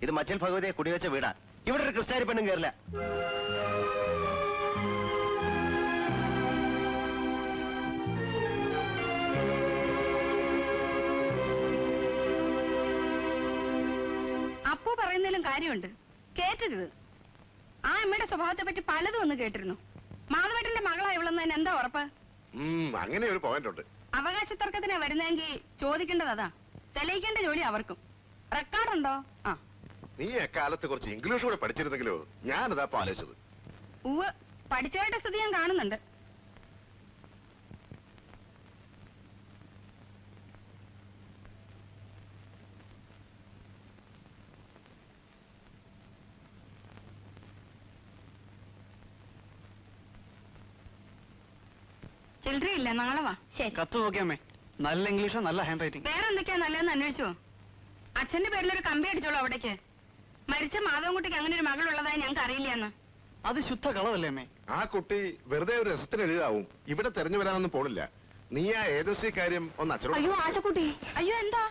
ഇത് മച്ചൽ ഭഗവതിയെ കുടിവെച്ച വീടാ. ഇവിടെ ഒരു ക്രിസ്ത്യാനി പെണ്ണും കയറില്ല. അപ്പു പറയുന്നതിലും കാര്യമുണ്ട്. കേട്ടരുത്. ആ അമ്മയുടെ സ്വഭാവത്തെ പറ്റി പലതും ഒന്ന് കേട്ടിരുന്നു. മാധവേട്ടന്റെ മകളാ ഇവളെന്ന് എന്താ ഉറപ്പ്? അങ്ങനെ ഒരു പോയിന്റ് ഉണ്ട്. അവകാശ തർക്കത്തിനാ വരുന്നെങ്കിൽ ചോദിക്കേണ്ടത് അതാ. തെളിയിക്കേണ്ട ജോലി അവർക്കും. റെക്കോർഡുണ്ടോ? ആ, നീ എക്കാലത്ത് കുറച്ച് ഇംഗ്ലീഷ് കൂടെ പഠിച്ചിരുന്നെങ്കിലോ ഞാനതാ ആലോചിച്ചത്. ഉവ് പഠിച്ചവരുടെ സ്ഥിതി ഞാൻ കാണുന്നുണ്ട്. ചില്ലറയില്ല, നാളെ വാ. ശരി. കത്ത് നോക്കിയമ്മേ. നല്ല ഇംഗ്ലീഷോ, നല്ല ഹാൻഡ് റൈറ്റിംഗ്. വേറെ എന്തൊക്കെയാ നല്ലതെന്ന് അന്വേഷിച്ചോ? അച്ഛന്റെ പേരിലൊരു കമ്പി അടിച്ചോളൂ അവിടേക്ക്. മരിച്ച മാധവൻകുട്ടിക്ക് അങ്ങനെ ഒരു മകളുള്ളതായി ഞങ്ങൾക്ക് അറിയില്ലെന്ന്. അത് ശുദ്ധ കളവല്ലേ അമ്മേ? ആ കുട്ടി വെറുതെ ഒരു രസത്തിന് എഴുതാവും. ഇവിടെ തെരഞ്ഞു വരാനൊന്നും പോണില്ല. നീ ആ ഏജൻസി കാര്യം ഒന്ന് അച്ഛനോട്. അയ്യോ ആശക്കുട്ടി, അയ്യോ എന്താ?